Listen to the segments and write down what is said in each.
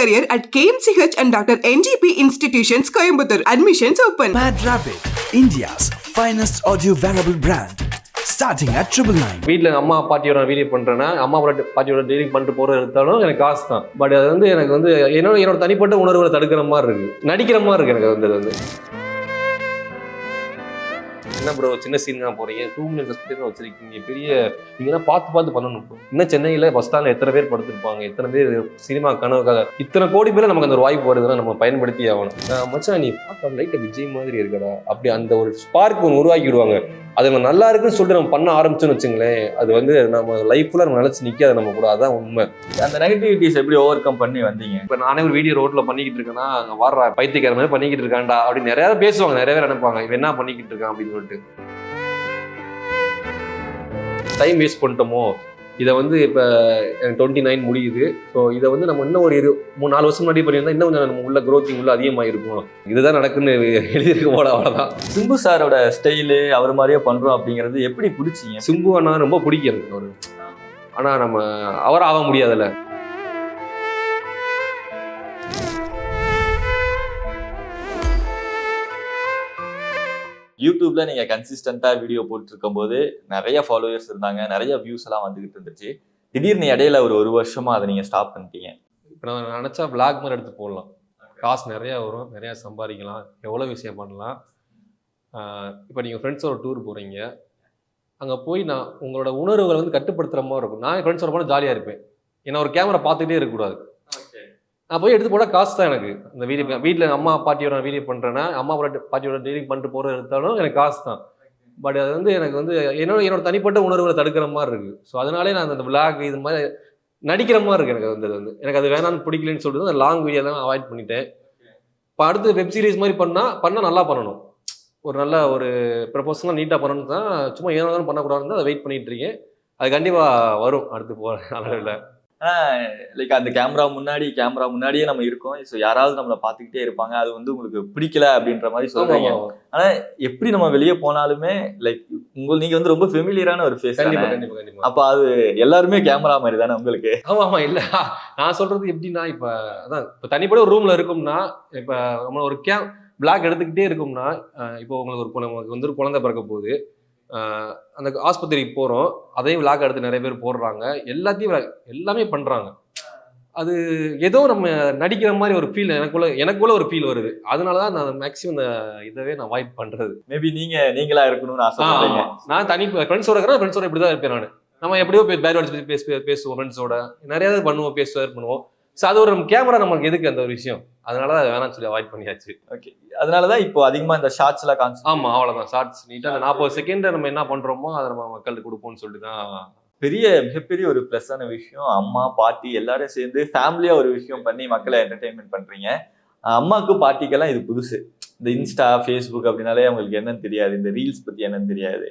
career at KMCH and Dr. NGP Institutions, Coimbatore. Admissions open. Mad Rapid, India's finest audio wearable brand. Starting at 999. வீட்டில் அம்மா பாட்டியோட video பண்ணுறேன்னா அம்மா பாட்டியோட டெய்லிங் பண்ணிட்டு போகிற எடுத்தாலும் எனக்கு காசு தான். பட் அது வந்து எனக்கு வந்து என்னோட தனிப்பட்ட உணர்வுகளை தடுக்கிற மாதிரி இருக்குது, நடிக்கிற மாதிரி இருக்குது எனக்கு வந்து. அது வந்து என்ன ப்ரோ சின்ன சீன் தான் போகிறீங்க, 2 மில்லியன் சப்ஸ்கிரைபர் வச்சிருக்கீங்க, பெரிய நீங்கள்லாம் பார்த்து பண்ணணும். இன்னும் சென்னையில் பஸ் ஸ்டாண்டில் எத்தனை பேர் படுத்திருப்பாங்க, எத்தனை பேர் சினிமா கனவுக்காக இத்தனை கோடி பேர் நமக்கு அந்த ஒரு வாய்ப்பு வருதுன்னா நம்ம பயன்படுத்தி ஆகணும். மச்சான் நீ பார்க்க லைட்டாக விஜய் மாதிரி இருக்கடா, அப்படி அந்த ஒரு ஸ்பார்க் ஒன்று உருவாக்கிடுவாங்க. அது நம்ம நல்லா இருக்குன்னு சொல்லிட்டு நம்ம பண்ண ஆரம்பிச்சோன்னு வச்சுங்களேன், அது வந்து நம்ம லைஃப்ல நம்ம நினைச்சு நிற்காது நம்ம கூட. அதான் உண்மை. அந்த நெகட்டிவிட்டிஸ் எப்படி ஓவர் கம் பண்ணி வந்தீங்க? இப்போ நானே ஒரு வீடியோ ரோட்ல பண்ணிக்கிட்டு இருக்கேன்னா, அங்கே வர்ற பைத்தியக்கார மாதிரி பண்ணிக்கிட்டு இருக்காண்டா அப்படின்னு நிறைய பேர் பேசுவாங்க, நிறைய பேர் நினைப்பாங்க இவன் என்ன பண்ணிக்கிட்டு இருக்கான் அப்படின்னு சொல்லிட்டு. டைம் வேஸ்ட் பண்ணிட்டோமோ, இதை வந்து இப்போ 29 முடியுது. ஸோ இதை வந்து நம்ம இன்னும் ஒரு 3-4 வருஷம் முன்னாடி பண்ணியிருந்தா இன்னும் கொஞ்சம் நம்ம உள்ள க்ரோத்திங் உள்ள அதிகமாக இருக்கும். இதுதான் நடக்குன்னு எழுதியிருக்க போல, அவ்வளோதான். சிம்பு சாரோட ஸ்டைலு அவர் மாதிரியே பண்றோம் அப்படிங்கிறது எப்படி பிடிச்சிங்க? சிம்பு அண்ணா ரொம்ப பிடிக்கும் எனக்கு அவரு. ஆனால் நம்ம அவர் ஆக முடியாதுல்ல. யூடியூப்ல நீங்க கன்சிஸ்டண்டா வீடியோ போட்டு இருக்கும் போது நிறைய ஃபாலோவர்ஸ் இருந்தாங்க, நிறைய வியூஸ் எல்லாம் வந்துகிட்டு இருந்துச்சு. திடீர்னு இடையில ஒரு வருஷமா அதை நீங்க ஸ்டாப் பண்ணிட்டீங்க. இப்போ நான் நினச்சா விளாக் மாதிரி எடுத்து போடலாம், காசு நிறையா வரும், நிறையா சம்பாதிக்கலாம், எவ்வளோ விஷயம் பண்ணலாம். இப்போ நீங்கள் ஃப்ரெண்ட்ஸோட டூர் போகிறீங்க, அங்கே போய் நான் உங்களோட உணர்வுகளை வந்து கட்டுப்படுத்துகிற மாதிரி இருக்கும். நான் ஃப்ரெண்ட்ஸோட போனால் ஜாலியாக இருப்பேன், ஏன்னா ஒரு கேமரா பார்த்துக்கிட்டே இருக்கக்கூடாது. நான் போய் எடுத்து போட காசு தான் எனக்கு. அந்த வீடியோ வீட்டில் அம்மா பாட்டியோட வீடியோ பண்ணுறேன்னா அம்மா பாட்டியோட டெய்லிங் பண்ணிட்டு போகிற எடுத்தாலும் எனக்கு காசு தான். பட் அது வந்து எனக்கு வந்து என்னோட தனிப்பட்ட உணர்வுகளை தடுக்கிற மாதிரி இருக்குது. ஸோ அதனாலே நான் அந்த விளாக் இது மாதிரி நடிக்கிற மாதிரி இருக்குது எனக்கு வந்து. அது வந்து எனக்கு அது வேணான்னு பிடிக்கலன்னு சொல்லிட்டு அந்த லாங் வீடியோலாம் அவாய்ட் பண்ணிட்டேன். இப்போ அடுத்து வெப் சீரிஸ் மாதிரி பண்ணால் நல்லா பண்ணணும், ஒரு நல்ல ஒரு ப்ரொபோஷனாக நீட்டாக பண்ணணும் தான். சும்மா ஏதாவது பண்ணக்கூடாதுன்னு அதை வெயிட் பண்ணிட்டு இருக்கேன். அது கண்டிப்பாக வரும் அடுத்து போகிற அளவில். லைக் அந்த கேமரா முன்னாடியே நம்ம இருக்கோம். ஸோ யாராவது நம்மளை பார்த்துக்கிட்டே இருப்பாங்க, அது வந்து உங்களுக்கு பிடிக்கல அப்படின்ற மாதிரி சொல்றீங்க. ஆனா எப்படி நம்ம வெளியே போனாலுமே லைக் நீங்க வந்து ரொம்ப ஃபெமிலியரான ஒரு ஃபேஸ். கண்டிப்பா. அப்ப அது எல்லாருமே கேமரா மாதிரி தானே உங்களுக்கு? ஆமா இல்ல நான் சொல்றது எப்படின்னா, இப்ப அதான் இப்ப தனிப்பட்ட ஒரு ரூம்ல இருக்கும்னா, இப்ப நம்ம ஒரு பிளாக் எடுத்துக்கிட்டே இருக்கும்னா, இப்போ உங்களுக்கு வந்து ஒரு குழந்தை பிறக்க போகுது, அந்த ஆஸ்பத்திரிக்கு போகிறோம், அதையும் விளாக் எடுத்து நிறைய பேர் போடுறாங்க, எல்லாமே பண்ணுறாங்க. அது ஏதோ நம்ம நடிக்கிற மாதிரி ஒரு ஃபீல் எனக்குள்ள ஒரு ஃபீல் வருது. அதனால தான் நான் மேக்ஸிமம் இந்த இதவே நான் அவாய்ட் பண்ணுறது. மேபி நீங்களா இருக்கணும்னு ஆசைப்படுறீங்க. நான் ஃப்ரெண்ட்ஸோட இருக்கிறேன், ஃப்ரெண்ட்ஸோட இப்படி தான் இருப்பேன் நான். நம்ம எப்படியோ பேட் வேர்ட்ஸ் பேசுவோம் ஃப்ரெண்ட்ஸோட, நிறைய பண்ணுவோம், பண்ணுவோம். ஸோ அது ஒரு கேமரா நமக்கு எதுக்கு அந்த ஒரு விஷயம், அதனால தான் வேணாம்னு சொல்லி அவாய்ட் பண்ணியாச்சு. ஓகே, அதனாலதான் இப்போ அதிகமா இந்த ஷார்ட்ஸ் எல்லாம் கான்செப்ட். ஆமா அவ்வளவுதான், ஷார்ட்ஸ் நீட்டா அந்த 40 செகண்ட் நம்ம என்ன பண்றோமோ அதை நம்ம மக்களுக்கு கொடுப்போம்னு சொல்லிட்டு தான். மிகப்பெரிய ஒரு பிளஸ்ஸான விஷயம், அம்மா பாட்டி எல்லாரும் சேர்ந்து ஃபேமிலியா ஒரு விஷயம் பண்ணி மக்களை என்டர்டெயின்மெண்ட் பண்றீங்க. அம்மாவுக்கு பாட்டிக்கெல்லாம் இது புதுசு. இந்த இன்ஸ்டா ஃபேஸ்புக் அப்படின்னாலே அவங்களுக்கு என்னன்னு தெரியாது, இந்த ரீல்ஸ் பத்தி என்னன்னு தெரியாது.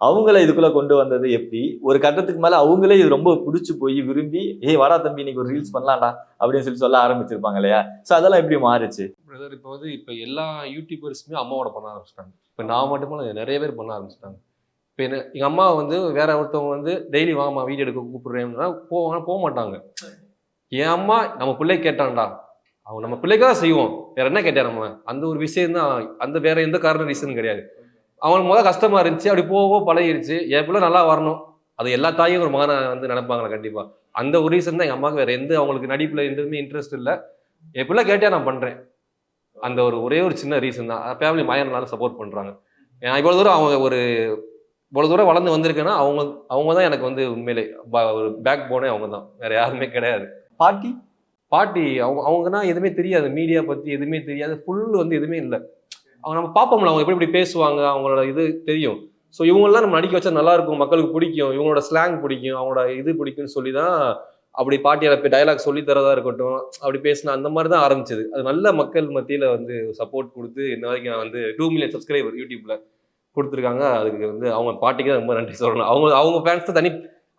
அவங்கள இதுக்குள்ள கொண்டு வந்தது எப்படி? ஒரு கட்டத்துக்கு மேல அவங்களே இது ரொம்ப பிடிச்சி போய் விரும்பி வாடா தம்பி இன்னைக்கு ஒரு ரீல்ஸ் பண்ணலாம்டா அப்படின்னு சொல்ல ஆரம்பிச்சிருப்பாங்க இல்லையா? ஸோ அதெல்லாம் எப்படி மாறுச்சு? இப்போ வந்து இப்போ எல்லா யூடியூபர்ஸுமே அம்மாவோட பண்ண ஆரம்பிச்சிட்டாங்க. இப்போ நான் மட்டுமே நிறைய பேர் பண்ண ஆரம்பிச்சிட்டாங்க. இப்போ எங்கள் அம்மா வந்து வேற ஒருத்தவங்க வந்து டெய்லி வாமா வீடியோ எடுக்க கூப்பிடுறேன்னா போக மாட்டாங்க. என் அம்மா நம்ம பிள்ளை கேட்டான்டா, அவங்க நம்ம பிள்ளைக்காக செய்வோம், வேற என்ன கேட்டா நம்ம அந்த ஒரு விஷயம் தான், அந்த வேற எந்த காரணம் ரீசன் கிடையாது. அவங்களுக்கு முதல் கஷ்டமா இருந்துச்சு, அப்படி போக பழகிருச்சு. என் பிள்ளை நல்லா வரணும், அது எல்லா தாயும் ஒரு மகனை வந்து நினைப்பாங்களே கண்டிப்பா. அந்த ஒரு ரீசன் தான் எங்கள் அம்மாவுக்கு. வேற அவங்களுக்கு நடிப்புல எதுவுமே இன்ட்ரெஸ்ட் இல்லை. என் பிள்ளை கேட்டா நான் பண்றேன், அந்த ஒரே ஒரு சின்ன ரீசன் தான். ஃபேமிலி மயனாலும் சப்போர்ட் பண்றாங்க. ஏன்னா இவ்வளவு தூரம் வளர்ந்து வந்திருக்கேன்னா அவங்க தான் எனக்கு வந்து உண்மையிலே ஒரு பேக் போனே அவங்க தான், வேற யாருமே கிடையாது. பாட்டி அவங்கன்னா எதுவுமே தெரியாது, மீடியா பத்தி எதுவுமே தெரியாது, ஃபுல் வந்து எதுவுமே இல்லை. அவங்க நம்ம பார்ப்போம்ல, அவங்க எப்படி பேசுவாங்க, அவங்களோட இது தெரியும். ஸோ இவங்கெல்லாம் நம்ம நடிக்க வச்சா நல்லா இருக்கும், மக்களுக்கு பிடிக்கும், இவங்களோட ஸ்லாங் பிடிக்கும், அவங்களோட இது பிடிக்கும்னு சொல்லி தான் அப்படி பாட்டியால் போய் டைலாக் சொல்லி தரதா இருக்கட்டும், அப்படி பேசினா அந்த மாதிரி தான் ஆரம்பிச்சது. அது நல்ல மக்கள் மத்தியில் வந்து சப்போர்ட் கொடுத்து இன்ன வரைக்கும் நான் வந்து 2 மில்லியன் சப்ஸ்கிரைபர் யூடியூப்ல கொடுத்துருக்காங்க. அதுக்கு வந்து அவங்க பாட்டிக்கு தான் ரொம்ப நன்றி சொல்லணும். அவங்க ஃபேன்ஸ் தான்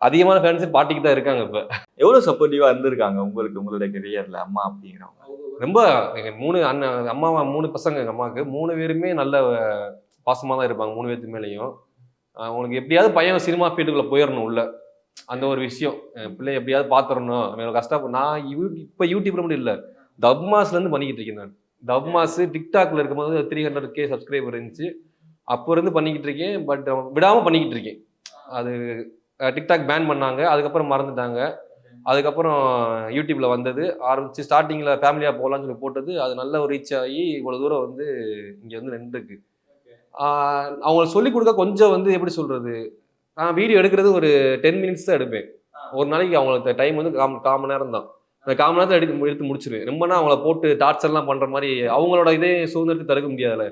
அதிகமான ஃபேன்ஸு பாட்டிக்கு தான் இருக்காங்க. இப்போ எவ்வளோ சப்போர்ட்டிவா இருந்திருக்காங்க உங்களுடைய கெரியர்ல அம்மா அப்படிங்கிறவங்க? ரொம்ப எங்கள் 3 அண்ணன் அம்மாவா 3 பசங்க எங்கள் அம்மாவுக்கு, 3 பேருமே நல்ல பாசமாக தான் இருப்பாங்க. 3 பேர்த்து மேலேயும் அவங்களுக்கு எப்படியாவது பையன் சினிமா ஃபீல்டுக்குள்ளே போயிடணும் உள்ள, அந்த ஒரு விஷயம். பிள்ளை எப்படியாவது பார்த்துடணும், கஷ்டம். நான் இப்போ யூடியூப்ல மட்டும் இல்லை, தப்மாஸ்லேருந்து பண்ணிக்கிட்டு இருக்கேன் நான். தப்மாஸ் டிக்டாக்ல இருக்கும்போது 300K சப்ஸ்கிரைபர் இருந்துச்சு. அப்போ இருந்து பண்ணிக்கிட்டு இருக்கேன். பட் விடாமல் பண்ணிக்கிட்டு இருக்கேன். அது டிக்டாக் பேன் பண்ணாங்க, அதுக்கப்புறம் மறந்துட்டாங்க. அதுக்கப்புறம் யூடியூப்ல வந்தது ஆரம்பிச்சு ஸ்டார்டிங்கில் ஃபேமிலியாக போகலான்னு சொல்லி போட்டது, அது நல்ல ஒரு ரீச் ஆகி இவ்வளோ தூரம் வந்து இங்கே வந்து நின்றுருக்கு. அவங்களுக்கு சொல்லிக் கொடுக்க கொஞ்சம் வந்து எப்படி சொல்கிறது, நான் வீடியோ எடுக்கிறது ஒரு 10 மினிட்ஸ் தான் எடுப்பேன். ஒரு நாளைக்கு அவங்களுக்கு டைம் வந்து கால் மணி நேரம் தான். அந்த 1/4 மணி நேரத்தில் எடுத்து முடிச்சிருவேன். ரொம்பனா அவங்கள போட்டு டார்ச்சர்லாம் பண்ணுற மாதிரி அவங்களோட இதே சுதந்திரத்தை தடுக்க முடியாதுல்ல.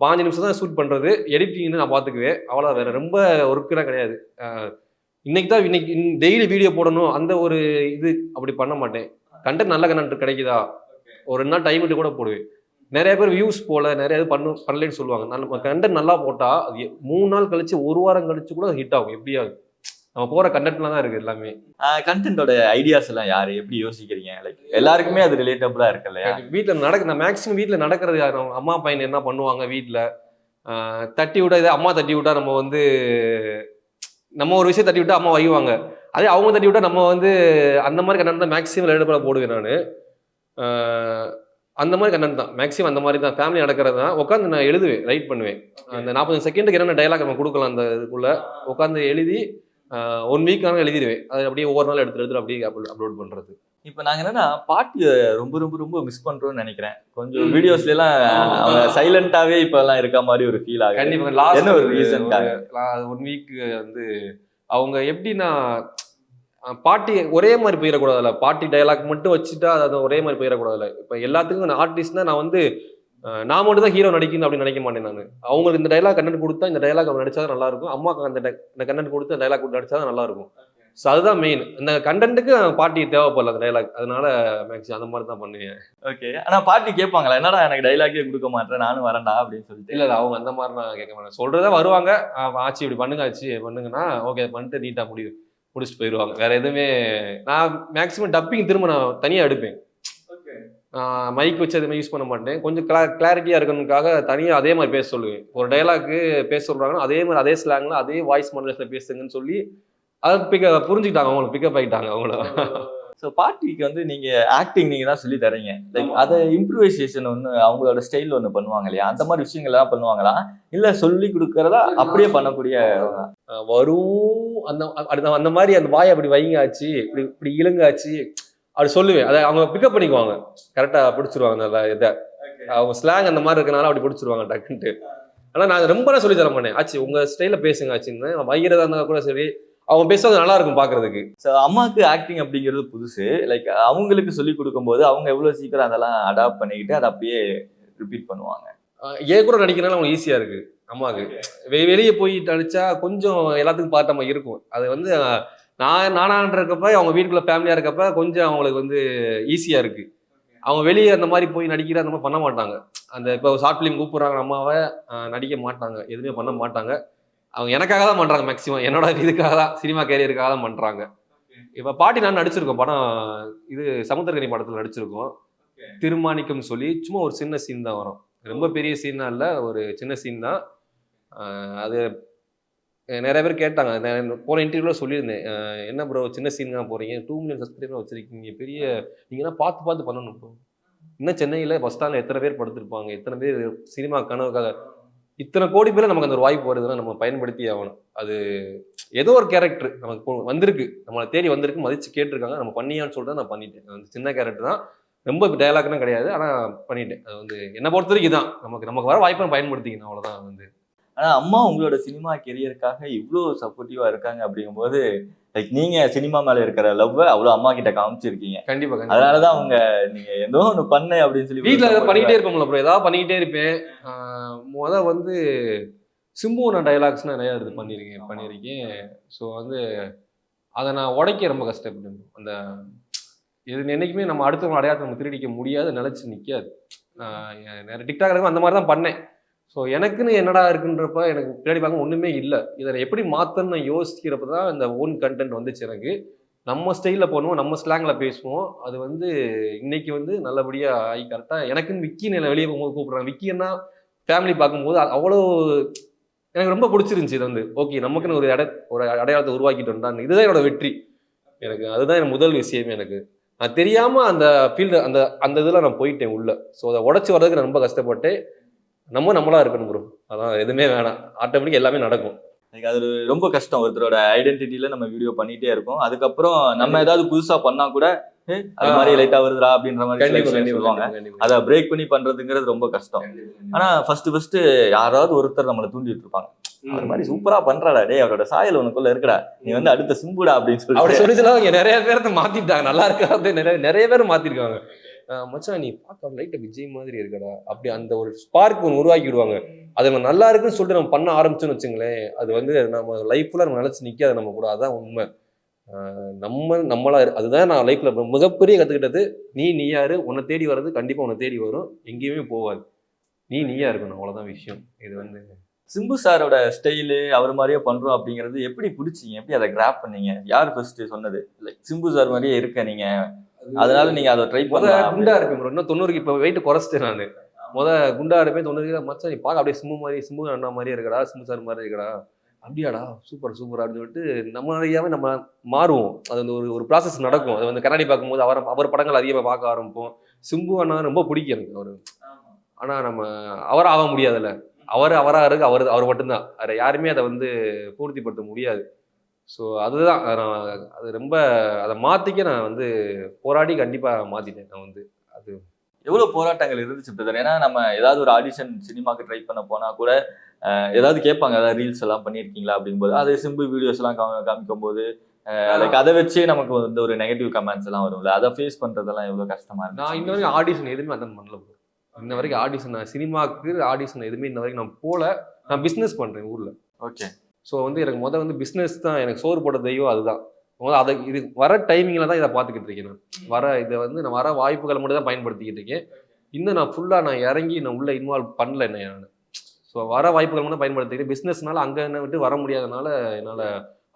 5 நிமிஷம் தான் ஷூட் பண்ணுறது, எடிட்டிங்னு நான் பார்த்துக்குவேன். அவ்வளோ வேற ரொம்ப ஒர்க்குலாம் கிடையாது. இன்னைக்கு டெய்லி வீடியோ போடணும் அந்த ஒரு இது அப்படி பண்ண மாட்டேன். கண்டென்ட் நல்ல கண்டென்ட் கிடைக்குதா, ஒரு 2 நாள் டைம் விட்டு கூட போடுவேன். நிறைய பேர் வியூஸ் போல நிறைய இது பண்ணலன்னு சொல்லுவாங்க. நம்ம கண்டென்ட் நல்லா போட்டா அது 3 நாள் கழிச்சு 1 வாரம் கழிச்சு கூட ஹிட் ஆகும். எப்படியாவது நம்ம போற கண்டென்ட்ல தான் இருக்கு எல்லாமே. கண்டென்ட்டோட ஐடியாஸ் எல்லாம் யாரு எப்படி யோசிக்கிறீங்க? லைக் எல்லாருக்குமே அது ரிலேட்டபிளா இருக்கு இல்லையா? வீட்டில் நான் மேக்ஸிமம் வீட்டில் நடக்கிறது யார், அம்மா பையன் என்ன பண்ணுவாங்க வீட்டில் தட்டி விட்டா, இதை அம்மா தட்டி விட்டா நம்ம வந்து நம்ம ஒரு விஷயம் தட்டி விட்டா அம்மா வைவாங்க. அதே அவங்க தட்டி விட்டா நம்ம வந்து அந்த மாதிரி கண்டென்ட் தான் மேக்ஸிமம் ரிலேட்டபிளாக போடுவேன் நான். அந்த மாதிரி கண்டென்ட் தான் மேக்ஸிமம், அந்த மாதிரி தான் ஃபேமிலி நடக்கிறது தான் உட்காந்து நான் எழுதுவேன், ரைட் பண்ணுவேன். அந்த 40 செகண்டுக்கு என்னென்ன டைலாக் நம்ம கொடுக்கலாம் அந்த இதுக்குள்ள உட்காந்து எழுதி 1 வீக்கான எழுதிடுவேன். அது அப்படியே ஒவ்வொரு நாள் எடுத்து அப்படியே அப்லோட் பண்றது. இப்போ நாங்க என்னன்னா பாட்டியை ரொம்ப ரொம்ப ரொம்ப மிஸ் பண்றோம்னு நினைக்கிறேன். கொஞ்சம் வீடியோஸ்ல எல்லாம் அவங்க சைலண்டாவே இப்ப எல்லாம் இருக்க மாதிரி ஒரு ஃபீல் ஆகுது. கண்டிப்பா லாஸ்ட் என்ன ஒரு ரீசன்காக 1 வீக் வந்து அவங்க எப்படின்னா பாட்டி ஒரே மாதிரி போயிடக்கூடாதுல்ல. பாட்டி டைலாக் மட்டும் வச்சுட்டா அது ஒரே மாதிரி போயிடக்கூடாதுல்ல. இப்போ எல்லாத்துக்கும் ஆர்டிஸ்ட்னா நான் வந்து நான் மட்டும் தான் ஹீரோ நடிக்கணும் அப்படின்னு நினைக்க மாட்டேன் நான். அவங்களுக்கு இந்த டைலாக் கண்டென்ட் கொடுத்தா இந்த டைலாக் அவங்க நடிச்சா நல்லா இருக்கும், அம்மாவுக்கு அந்த கண்டென்ட் கொடுத்து டைலாக் நடிச்சா நல்லா இருக்கும். ஸோ அதுதான் மெயின். இந்த கண்டென்ட்டுக்கு பாட்டி தேவைப்படல அந்த டைலாக், அதனால மேக்ஸிமம் அந்த மாதிரி தான் பண்ணுவேன். ஓகே. ஆனா பாட்டி கேட்பாங்களா, என்னடா எனக்கு டைலாக்கே கொடுக்க மாட்டேன் நானும் வரேன்டா அப்படின்னு சொல்லிட்டு? இல்லை அவங்க அந்த மாதிரி நான் கேட்க மாட்டேன். சொல்றதா வருவாங்க, ஆச்சு இப்படி பண்ணுங்க, ஆச்சு பண்ணுங்கன்னா ஓகே பண்ணிட்டு நீட்டாக முடிச்சுட்டு போயிடுவாங்க. வேற எதுவுமே நான் மேக்ஸிமம் டப்பிங் திரும்ப நான் தனியாக எடுப்பேன். மைக் வச்சு எதுவுமே யூஸ் பண்ண மாட்டேன். கொஞ்சம் கிளாரிட்டியாக இருக்கணுக்காக தனியாக அதே மாதிரி பேச சொல்லுவேன். ஒரு டைலாக்கு பேச சொல்கிறாங்கன்னா அதே மாதிரி அதே ஸ்லாங்கில் அதே வாய்ஸ் மாடுலேஷனில் பேசுங்கன்னு சொல்லி அதை புரிஞ்சுக்கிட்டாங்க, அவங்களுக்கு பிக்கப் ஆகிட்டாங்க அவங்கள. ஸோ பாட்டிக்கு வந்து நீங்க ஆக்டிங் நீங்க தான் சொல்லி தரீங்க. லைக் அதை இம்ப்ரூவைசேஷன் ஒன்று அவங்களோட ஸ்டைல் ஒன்று பண்ணுவாங்க இல்லையா, அந்த மாதிரி விஷயங்கள்லாம் பண்ணுவாங்களா இல்லை சொல்லி கொடுக்கறதா அப்படியே பண்ணக்கூடிய வரும் அந்த மாதிரி அந்த வாயை அப்படி வைங்க ஆச்சு, இப்படி இழுங்காச்சு அப்படி சொல்லுவேன். அதை அவங்க பிக்கப் பண்ணிக்குவாங்க, கரெக்டாக பிடிச்சிருவாங்க. அந்த இதை அவங்க ஸ்லாங் அந்த மாதிரி இருக்கனால அப்படி பிடிச்சிருவாங்க டக்குன்ட்டு. ஆனால் நான் ரொம்ப நான் சொல்லி தர மாட்டேன், ஆச்சு உங்கள் ஸ்டைலில் பேசுங்க ஆச்சுன்னு. வைகிறதா இருந்தால் கூட சரி, அவங்க பேசுறது நல்லா இருக்கும் பார்க்கறதுக்கு. ஸோ அம்மாவுக்கு ஆக்டிங் அப்படிங்கிறது புதுசு. லைக் அவங்களுக்கு சொல்லி கொடுக்கும்போது அவங்க எவ்வளோ சீக்கிரம் அதெல்லாம் அடாப்ட் பண்ணிக்கிட்டு அதை அப்படியே ரிப்பீட் பண்ணுவாங்க. ஏன் கூட நடிக்கிறனால அவங்க ஈஸியாக இருக்குது. அம்மாவுக்கு வெளியே போய் நடிச்சா கொஞ்சம் எல்லாத்துக்கும் பார்த்த மாதிரி இருக்கும். அது வந்து நானான்றப்ப அவங்க வீட்டுக்குள்ள ஃபேமிலியாக இருக்கப்ப கொஞ்சம் அவங்களுக்கு வந்து ஈஸியாக இருக்குது. அவங்க வெளியே அந்த மாதிரி போய் நடிக்கிற அந்த மாதிரி பண்ண மாட்டாங்க. அந்த இப்போ ஷார்ட் ஃபிலிம் கூப்பிட்றாங்க அம்மாவை, நடிக்க மாட்டாங்க, எதுவுமே பண்ண மாட்டாங்க. அவங்க எனக்காக தான் பண்ணுறாங்க, மேக்ஸிமம் என்னோட இதுக்காக தான், சினிமா கேரியருக்காக தான் பண்ணுறாங்க. இப்போ பாட்டி நான் நடிச்சிருக்கோம் படம், இது சமுத்திரக்கனி படத்தில் நடிச்சிருக்கோம். திருமாணிக்கம் சொல்லி சும்மா ஒரு சின்ன சீன் தான் வரும், ரொம்ப பெரிய சீனாக இல்லை, ஒரு சின்ன சீன் தான். அது நிறைய பேர் கேட்டாங்க, நான் போன இன்டர்வியூவில் சொல்லியிருந்தேன், என்ன ப்ரோ சின்ன சீன் தான் போகிறீங்க, 2 மில்லியன் சப்ஸ்கிரைபர் வச்சுருக்கீங்க, பெரிய நீங்கள்லாம் பார்த்து பண்ணணும் ப்ரோ. இன்னும் சென்னையில் பஸ் ஸ்டாண்டில் எத்தனை பேர் படுத்திருப்பாங்க, எத்தனை பேர் சினிமா கனவுக்காக, இத்தனை கோடி பேர் நமக்கு அந்த ஒரு வாய்ப்பு வருதுன்னா நம்ம பயன்படுத்தி ஆகணும். அது ஏதோ ஒரு கேரக்டர் நமக்கு வந்திருக்கு, நம்மளை தேடி வந்திருக்கு, மதிச்சு கேட்டிருக்காங்க, நம்ம பண்ணியான்னு சொல்லிட்டு நான் பண்ணிட்டேன். அந்த சின்ன கேரக்டர் தான், ரொம்ப டைலாக்லாம் கிடையாது, ஆனால் பண்ணிட்டேன். அது வந்து என்னை பொறுத்த வரைக்கும் இதுதான், நமக்கு வர வாய்ப்பை பயன்படுத்திக்கணும், அவ்வளோதான். வந்து ஆனா அம்மா உங்களோட சினிமா கெரியருக்காக இவ்வளோ சப்போர்ட்டிவா இருக்காங்க அப்படிங்கும்போது லைக் நீங்க சினிமா மேல இருக்கிற லவ் அவ்வளோ அம்மா கிட்ட காமிச்சிருக்கீங்க. கண்டிப்பா. அதனாலதான் அவங்க நீங்க ஏதோ ஒண்ணு பண்ணு அப்படின்னு சொல்லி வீட்டுல பண்ணிக்கிட்டே இருப்போம்ல ப்ரோ, ஏதாவது பண்ணிக்கிட்டே இருப்பேன். வந்து சிம்புன டைலாக்ஸ் நிறைய இது பண்ணியிருக்கேன். ஸோ வந்து அதை நான் உடைக்க ரொம்ப கஷ்டப்பட்டேன். அந்த இது என்னைக்குமே நம்ம அடுத்தவங்க அடையாளத்தை நம்ம திருடிக்க முடியாது, நிலைச்சு நிற்காது. நிறைய டிக்டாக் அந்த மாதிரி தான் பண்ணேன். ஸோ எனக்குன்னு என்னடா இருக்குன்றப்ப எனக்கு பின்னாடி பார்க்க ஒன்றுமே இல்லை. இதை எப்படி மாற்றணும்னு நான் யோசிக்கிறப்ப தான் இந்த ஓன் கண்டென்ட் வந்துச்சு எனக்கு. நம்ம ஸ்டைலில் பண்ணுவோம், நம்ம ஸ்லாங்கில் பேசுவோம். அது வந்து இன்னைக்கு வந்து நல்லபடியாக ஆகி கரெக்டாக எனக்குன்னு விக்கி நிலை வெளியே போகும்போது கூப்பிட்றாங்க. விக்கின்னா ஃபேமிலி பார்க்கும்போது அவ்வளோ எனக்கு ரொம்ப பிடிச்சிருந்துச்சி. இது வந்து ஓகே நமக்குன்னு ஒரு அடையாளத்தை உருவாக்கிட்டு வந்தாங்க. இதுதான் என்னோட வெற்றி எனக்கு. அதுதான் எனக்கு முதல் விஷயமே. எனக்கு நான் தெரியாம அந்த ஃபீல்டு அந்த அந்த இதில் நான் போயிட்டேன் உள்ள. ஸோ அதை உடச்சி வர்றதுக்கு நான் ரொம்ப கஷ்டப்பட்டேன். நம்மளா இருக்கணும் ப்ரோ. அதான் எதுவுமே வேணாம், ஆட்டோமேட்டிக் எல்லாமே நடக்கும். எனக்கு அது ரொம்ப கஷ்டம். ஒருத்தரோட ஐடென்டிட்டியில நம்ம வீடியோ பண்ணிட்டே இருக்கோம், அதுக்கப்புறம் நம்ம ஏதாவது புதுசா பண்ணா கூட அது மாதிரி லைட்டா வருதுடா அப்படின்ற மாதிரி சொல்லுவாங்க. அதை பிரேக் பண்ணி பண்றதுங்கிறது ரொம்ப கஷ்டம். ஆனா ஃபர்ஸ்ட் யாராவது ஒருத்தர் நம்மளை தூண்டிட்டு இருப்பாங்க, அவர் மாதிரி சூப்பரா பண்றாடா, டே அவரோட சாயல் உனக்குள்ள இருக்குடா, நீ வந்து அடுத்த சிம்புடா அப்படின்னு அப்படி சொல்லிச்சுலாம் நிறைய பேர்த்த மாத்திட்டாங்க. நல்லா இருக்கா அப்படின்னு நிறைய பேர் மாத்திருக்காங்க. மச்சான் நீ பார்க்க லைட்டா விஜய் மாதிரி இருக்கடா, அப்படி அந்த ஒரு ஸ்பார்க் ஒன்று உருவாக்கி விடுவாங்க. அது நம்ம நல்லா இருக்குன்னு சொல்லிட்டு நம்ம பண்ண ஆரம்பிச்சோன்னு வச்சுங்களேன், அது வந்து நம்ம லைஃப்ல நம்ம நினைச்சு நிக்காது நம்ம கூட. அதான் உண்மை. நம்மளா அதுதான் நான் லைஃப்ல மிகப்பெரிய கத்துக்கிட்டது. நீ யாரு, உன்னை தேடி வர்றது கண்டிப்பா உன்னை தேடி வரும், எங்கேயுமே போவாது. நீயா இருக்கணும், அவ்வளவுதான் விஷயம். இது வந்து சிம்பு சாரோட ஸ்டைலு அவர் மாதிரியே பண்றோம் அப்படிங்கிறது எப்படி பிடிச்சிங்க, எப்படி அதை கிராப் பண்ணீங்க? யார் ஃபர்ஸ்ட் சொன்னது லைக் சிம்பு சார் மாதிரியே இருக்க நீங்க, அதனால நீங்க அதை ட்ரை பண்ணலாம்? குண்டா இருப்பேன் ப்ரோ, இன்னும் 90க்கு இப்போ வெயிட் குறைச்சிட்டேன் நான். குண்டா இருப்பேன் 90 மச்சான் நீ பார்க்க அப்படியே சிம்பு அண்ணா மாதிரியே இருக்கடா, சிம்பு சார் மாதிரி இருக்கடா, அப்படியாடா சூப்பர் அப்படின்னு சொல்லிட்டு நம்ம நிறையாவே நம்ம மாறுவோம். அது வந்து ஒரு ப்ராசஸ் நடக்கும். அது வந்து கண்ணாடி பார்க்கும்போது அவர் படங்கள் அதிகமாக பார்க்க ஆரம்பிப்போம். சிம்பு அண்ணா ரொம்ப பிடிக்கும் எனக்கு அவரு. ஆனா நம்ம அவராக ஆக முடியாதுல்ல, அவராக இருக்கு, அவர் மட்டும்தான், வேற யாருமே அதை வந்து பூர்த்திப்படுத்த முடியாது. ஸோ அதுதான் அது ரொம்ப அதை மாத்திக்க நான் வந்து போராடி கண்டிப்பா மாத்திட்டேன். நான் வந்து அது எவ்வளவு போராட்டங்கள் இருந்துச்சு பிரதர்? ஏன்னா நம்ம ஏதாவது ஒரு ஆடிஷன் சினிமாக்கு ட்ரை பண்ண போனா கூட ஏதாவது கேட்பாங்க, ஏதாவது ரீல்ஸ் எல்லாம் பண்ணியிருக்கீங்களா அப்படிங்கும்போது, அது சிம்பிள் வீடியோஸ் எல்லாம் காமிக்கும் போது லைக் அதை வச்சே நமக்கு வந்து ஒரு நெகட்டிவ் கமெண்ட்ஸ் எல்லாம் வரும்ல, அதை ஃபேஸ் பண்றதெல்லாம் எவ்வளவு கஷ்டமா இருக்கு? நான் இன்ன வரைக்கும் ஆடிஷன் எதுவுமே அட்டன் பண்ணல ப்ரோ. இன்ன வரைக்கும் ஆடிஷன் சினிமாவுக்கு ஆடிஷன் எதுவுமே இன்ன வரைக்கும் நான் போல. நான் பிஸ்னஸ் பண்றேன் ஊர்ல. ஓகே. ஸோ வந்து எனக்கு வந்து பிஸ்னஸ் தான் எனக்கு சோறு போட்ட தெய்வம். அதுதான் அதை இது வர டைமிங்கில் தான் இதை பார்த்துக்கிட்டு இருக்கேன் நான். இதை வந்து நான் வர வாய்ப்புகளை மட்டும் தான் பயன்படுத்திக்கிட்டு இருக்கேன். இன்னும் நான் ஃபுல்லாக நான் இறங்கி நான் உள்ள இன்வால்வ் பண்ணல என்ன நான். ஸோ வர வாய்ப்புகள் மட்டும் பயன்படுத்திக்கிட்டு பிஸ்னஸ்னால அங்கே என்ன விட்டு வர முடியாதனால என்னால்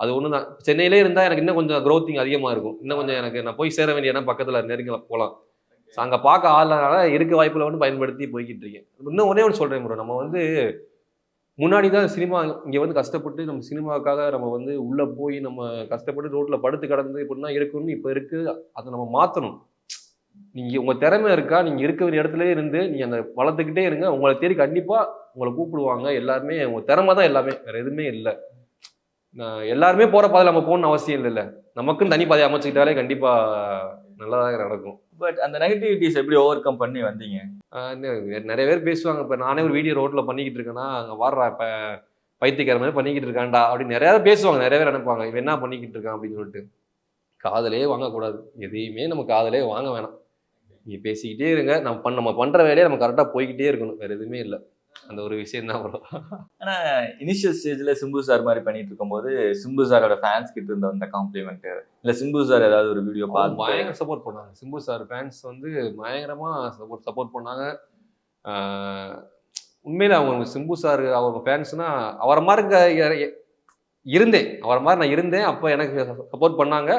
அது ஒன்று தான். சென்னையிலே இருந்தால் எனக்கு இன்னும் கொஞ்சம் க்ரோத்திங் அதிகமாக இருக்கும். இன்னும் கொஞ்சம் எனக்கு நான் போய் சேர வேண்டிய இடம் பக்கத்தில் நெருங்கி போகலாம். ஸோ அங்கே பார்க்க ஆளுனால இருக்க வாய்ப்புகளை மட்டும் பயன்படுத்தி போய்கிட்டு இருக்கேன். இன்னும் ஒன்றே ஒன்று சொல்கிறேன் ப்ரோ, நம்ம வந்து முன்னாடி தான் சினிமா இங்கே வந்து கஷ்டப்பட்டு நம்ம சினிமாவுக்காக நம்ம வந்து உள்ளே போய் நம்ம கஷ்டப்பட்டு ரோட்டில் படுத்து கிடந்து இப்படின்னா இருக்குன்னு இப்போ இருக்குது. அதை நம்ம மாற்றணும். நீங்கள் உங்கள் திறமை இருக்கா, நீங்கள் இருக்க வேண்டிய இடத்துல இருந்து நீங்கள் அந்த வளர்த்துக்கிட்டே இருங்க. உங்களை தேடி கண்டிப்பாக உங்களை கூப்பிடுவாங்க எல்லாருமே. உங்கள் திறமை தான் எல்லாமே, வேறு எதுவுமே இல்லை. எல்லாருமே போகிற பாதையில் நம்ம போகணும்னு அவசியம் இல்லைல்ல. நமக்குன்னு தனி பாதையை அமைச்சுக்கிட்டாலே கண்டிப்பாக நல்லா தான் நடக்கும். பட் அந்த நெகட்டிவிட்டிஸ் எப்படி ஓவர் கம் பண்ணி வந்தீங்க? நிறைய பேர் பேசுவாங்க. இப்போ நானே ஒரு வீடியோ ரோட்டில் பண்ணிக்கிட்டு இருக்கேன்னா, அங்கே வர்றா இப்போ பைத்தியக்கார மாதிரி பண்ணிக்கிட்டு இருக்கான்டா அப்படின்னு நிறைய பேர் பேசுவாங்க. நிறைய பேர் நினைப்பாங்க இவன் என்ன பண்ணிக்கிட்டு இருக்கான் அப்படின்னு சொல்லிட்டு. காதலே வாங்கக்கூடாது, எதையுமே நம்ம காதலே வாங்க வேணாம். நீ பேசிக்கிட்டே இருங்க, நம்ம பண்ணுற வேலையை நம்ம கரெக்டாக போய்கிட்டே இருக்கணும், வேறு எதுவுமே இல்லை. அந்த ஒரு விஷயம் தான் வரும். ஆனா இனிஷியல் ஸ்டேஜ்ல சிம்பு சார் மாதிரி பண்ணிட்டு இருக்கும்போது சிம்பு சாரோட ஃபேன்ஸ் கிட்ட இருந்த அந்த காம்ப்ளிமெண்ட் இல்ல சிம்பு சார் ஏதாவது ஒரு வீடியோ பார்த்து பயங்கர சப்போர்ட் பண்ணாங்க. சிம்பு சார் ஃபேன்ஸ் வந்து பயங்கரமா சப்போர்ட் பண்ணாங்க. உண்மையில அவங்க சிம்பு சார் அவங்க ஃபேன்ஸ்னா அவரை மாதிரி இருந்தேன், அவரை மாதிரி நான் இருந்தேன். அப்போ எனக்கு சப்போர்ட் பண்ணாங்க.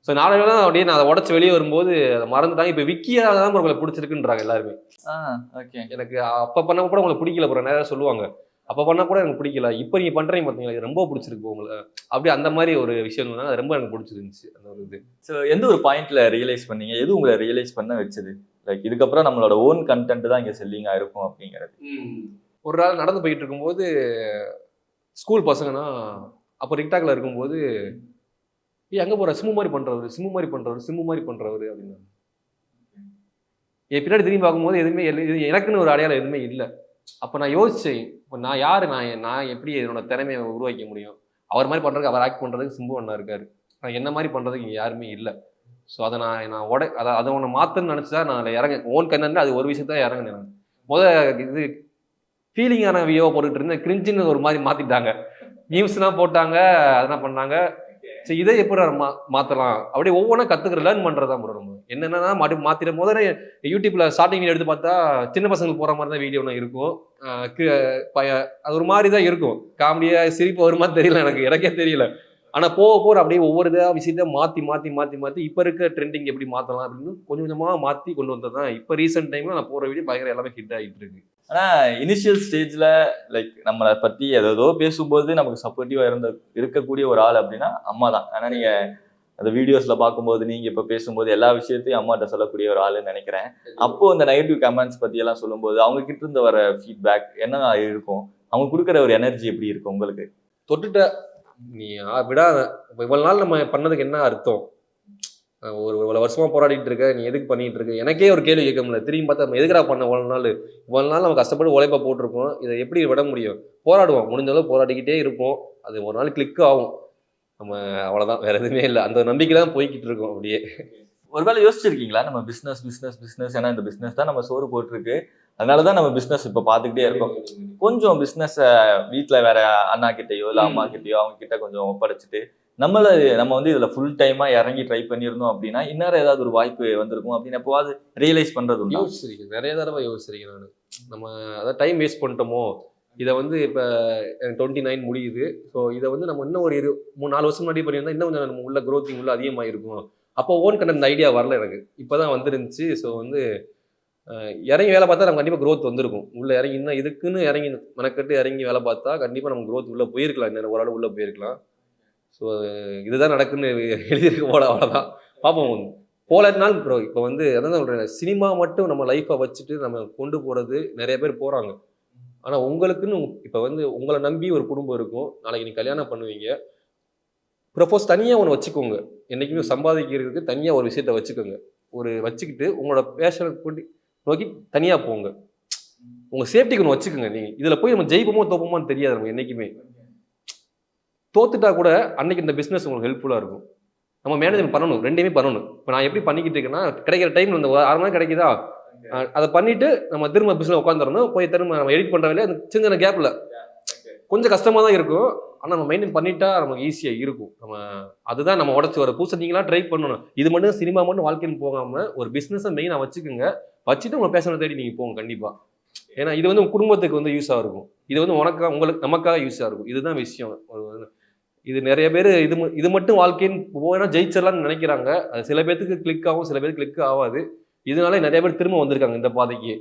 ஸோ நாளைக்கு தான் அப்படியே நான் அதை உடச்சி வெளியே வரும்போது அதை மறந்துட்டாங்க. இப்போ விக்கியாக தான் உங்களை பிடிச்சிருக்குன்றாங்க எல்லாருமே. எனக்கு அப்போ பண்ண கூட உங்களை பிடிக்கல ப்ரோ, நிறைய சொல்லுவாங்க. அப்போ பண்ணால் கூட எனக்கு பிடிக்கல, இப்போ நீங்கள் பண்ணுறீங்க பார்த்தீங்களா இது ரொம்ப பிடிச்சிருக்கு உங்களை, அப்படி அந்த மாதிரி ஒரு விஷயம் தான். அது ரொம்ப எனக்கு பிடிச்சிருந்துச்சு அந்த ஒரு இது. ஸோ எந்த ஒரு பாயிண்ட்ல ரியலைஸ் பண்ணீங்க, எது உங்களை ரியலைஸ் பண்ண வச்சது லைக் இதுக்கப்புறம் நம்மளோட ஓன் கண்டென்ட் தான் இங்கே செல்லிங்காக இருக்கும் அப்படிங்கிறது? ஒரு நாள் நடந்து போயிட்டு இருக்கும்போது ஸ்கூல் பசங்கன்னா அப்போ டிக்டாக்ல இருக்கும்போது எங்கே போகிற சிம்மு மாதிரி பண்ணுறவர் அப்படின்னா என் பின்னாடி திரும்பி பார்க்கும்போது எதுவுமே எனக்குன்னு ஒரு அடையாளம் எதுவுமே இல்லை. அப்போ நான் யோசிச்சேன், இப்போ நான் யார், நான் எப்படி என்னோட திறமையை உருவாக்க முடியும்? அவர் மாதிரி பண்ணுறதுக்கு, அவர் ஆக்ட் பண்ணுறதுக்கு சிம்பு அண்ணா இருக்காரு. நான் என்ன மாதிரி பண்ணுறதுக்கு இங்கே யாருமே இல்லை. ஸோ அதை அதை ஒன்று மாற்றணும்னு நினச்சா நான் அதில் இறங்க ஓன் கண்ணு அது ஒரு விஷயத்தான் இறங்கினேன். இது ஃபீலிங்கான வியோ போட்டுட்டு இருந்தேன், கிரிஞ்சின்னு ஒரு மாதிரி மாற்றிட்டாங்க. நியூஸ்லாம் போட்டாங்க, அதெல்லாம் பண்ணாங்க. சரி இதை எப்படி மாற்றலாம் அப்படியே ஒவ்வொன்றா கற்றுக்கிற லேர்ன் பண்ணுறதா ப்ரோ. நம்ம என்னென்னா மாற்றிடும் போது யூடியூப்ல ஸ்டார்டிங் வீடியோ எடுத்து பார்த்தா சின்ன பசங்களுக்கு போகிற மாதிரி தான் வீடியோலாம் இருக்கும். அது ஒரு மாதிரி தான் இருக்கும், காமெடியாக சிரிப்பு ஒரு மாதிரி தெரியல, எனக்கே தெரியல. ஆனால் போக அப்படியே ஒவ்வொரு விஷயத்த மாற்றி இப்போ இருக்க ட்ரெண்டிங் எப்படி மாற்றலாம் அப்படின்னு கொஞ்சம் கொஞ்சமாக மாற்றி கொண்டு வந்தது தான். இப்போ ரீசெண்ட் டைமில் நான் போகிற வீடியோ பயங்கர எல்லாமே ஹிட் ஆகிட்டு இருக்கு. ஆனால் இனிஷியல் ஸ்டேஜில் லைக் நம்மளை பற்றி ஏதோ பேசும்போது நமக்கு சப்போர்ட்டிவாக இருக்கக்கூடிய ஒரு ஆள் அப்படின்னா அம்மா தான். ஆனால் நீங்கள் அந்த வீடியோஸ்ல பார்க்கும்போது நீங்க இப்ப பேசும்போது எல்லா விஷயத்தையும் அம்மாட்ட சொல்லக்கூடிய ஒரு ஆளுன்னு நினைக்கிறேன். அப்போ அந்த நெகட்டிவ் கமெண்ட்ஸ் பத்தி எல்லாம் சொல்லும்போது அவங்க கிட்ட இருந்து வர ஃபீட்பேக் என்ன இருக்கும்? அவங்க கொடுக்குற ஒரு எனர்ஜி எப்படி இருக்கும் உங்களுக்கு? தொட்டுட்ட நீ விடாத. இப்போ இவ்வளவு நாள் நம்ம பண்ணதுக்கு என்ன அர்த்தம்? ஒரு இவ்வளவு வருஷமா போராடிட்டு இருக்க, நீ எதுக்கு பண்ணிட்டு இருக்க? எனக்கே ஒரு கேள்வி கேட்க முடியல. திரும்பி பார்த்தா நம்ம எதுக்குடா பண்ண இவ்வளவு நாள் நம்ம கஷ்டப்பட்டு உழைப்ப போட்டிருக்கோம். இதை எப்படி விட முடியும்? போராடுவோம், முடிஞ்ச அளவு போராடிக்கிட்டே இருப்போம். அது ஒரு நாள் கிளிக் ஆகும். நம்ம அவ்வளவுதான், வேற எதுவுமே இல்லை. அந்த நம்பிக்கை தான் போய்கிட்டு இருக்கோம் அப்படியே. ஒருவேளை யோசிச்சிருக்கீங்களா நம்ம பிசினஸ் ஏன்னா இந்த பிசினஸ் தான் நம்ம சோறு போட்டிருக்கு, அதனாலதான் நம்ம பிசினஸ் இப்ப பாத்துக்கிட்டே இருக்கோம். கொஞ்சம் பிசினஸ் வீட்டுல வேற அண்ணா கிட்டயோ இல்ல அம்மா கிட்டயோ அவங்க கிட்ட கொஞ்சம் ஒப்படைச்சிட்டு நம்ம வந்து இதுல ஃபுல் டைமா இறங்கி ட்ரை பண்ணிருந்தோம் அப்படின்னா இன்னொரு ஏதாவது ஒரு வாய்ப்பு வந்திருக்கும் அப்படின்னு எப்போவாது ரியலைஸ் பண்றது உண்டா? யோசிச்சிருக்கேன், நிறைய தடவை யோசிச்சிருக்கேன் நான். நம்ம அதாவது டைம் வேஸ்ட் பண்ணிட்டோமோ, இதை வந்து இப்போ 29 முடியுது. ஸோ இதை வந்து நம்ம இன்னும் ஒரு 3-4 வருஷம் முன்னாடி பண்ணியிருந்தா இன்னும் கொஞ்சம் நம்ம உள்ள க்ரோத்திங் உள்ள அதிகமாக இருக்கும். அப்போ ஓன் கண்டென்ட் ஐடியா வரல எனக்கு, இப்போதான் வந்துருந்துச்சு. ஸோ வந்து இறங்கி வேலை பார்த்தா நம்ம கண்டிப்பாக க்ரோத் வந்திருக்கும். உள்ள இறங்கி இன்னும் இதுக்குன்னு இறங்கி மெனக்கட்டு இறங்கி வேலை பார்த்தா கண்டிப்பாக நம்ம க்ரோத் உள்ள போயிருக்கலாம், இன்னும் ஓரளவு உள்ள போயிருக்கலாம். ஸோ இதுதான் நடக்குன்னு எழுதியிருக்க போல, அவ்வளோதான். பார்ப்போம். போலனாலும் ப்ரோ இப்போ வந்து அதான் சொல்கிறேன், சினிமா மட்டும் நம்ம லைஃப்பை வச்சுட்டு நம்ம கொண்டு போகிறது நிறைய பேர் போகிறாங்க. ஆனால் உங்களுக்குன்னு இப்போ வந்து உங்களை நம்பி ஒரு குடும்பம் இருக்கும். நாளைக்கு நீங்கள் கல்யாணம் பண்ணுவீங்க, ப்ரப்போஸ் தனியாக ஒன்று வச்சுக்கோங்க. என்றைக்குமே சம்பாதிக்கிறதுக்கு தனியாக ஒரு விஷயத்த வச்சுக்கோங்க. வச்சுக்கிட்டு உங்களோட பேஷனை கூட்டி நோக்கி தனியாக போங்க. உங்கள் சேஃப்டிக்கு ஒன்று வச்சுக்கோங்க. நீங்கள் இதில் போய் நம்ம ஜெயிப்போமோ தோப்போமோன்னு தெரியாது. நம்ம என்றைக்குமே தோத்துட்டா கூட அன்னைக்கு இந்த பிஸ்னஸ் உங்களுக்கு ஹெல்ப்ஃபுல்லாக இருக்கும். நம்ம மேனேஜ்மெண்ட் பண்ணணும், ரெண்டுமே பண்ணணும். இப்போ நான் எப்படி பண்ணிக்கிட்டு இருக்கேன்னா, கிடைக்கிற டைம் இந்த 6 மணி கிடைக்குதா, அதை பண்ணிட்டு நம்ம திரும்ப பிஸ்னஸ் உட்காந்துடணும். போய் திரும்ப நம்ம எடிட் பண்ணுற வேலையை அந்த சின்ன சின்ன கேப்பில் கொஞ்சம் கஷ்டமாக தான் இருக்கும். ஆனால் நம்ம மெயின்டைன் பண்ணிட்டா நமக்கு ஈஸியாக இருக்கும். அதுதான் நம்ம உடச்சி வர புதுசு. நீங்களாம் ட்ரை பண்ணணும். இது மட்டும் சினிமா மட்டும் வாழ்க்கைன்னு போகாமல் ஒரு பிஸ்னஸை மெயினாக வச்சுக்கோங்க. வச்சுட்டு உங்களை பேசுகிறத தேடி நீங்கள் போங்க கண்டிப்பாக. ஏன்னா இது வந்து உங்கள் குடும்பத்துக்கு வந்து யூஸாக இருக்கும். இது வந்து உங்களுக்கு நமக்காக யூஸாக இருக்கும். இதுதான் விஷயம். இது நிறைய பேர் இது மட்டும் வாழ்க்கைன்னு போனா ஜெயிச்சிடலாம்னு நினைக்கிறாங்க. அது சில பேருக்கு கிளிக் ஆகும், சில பேருக்கு கிளிக் ஆகாது. இதனால நிறைய பேர் திரும்ப வந்திருக்காங்க இந்த பாதைக்கு.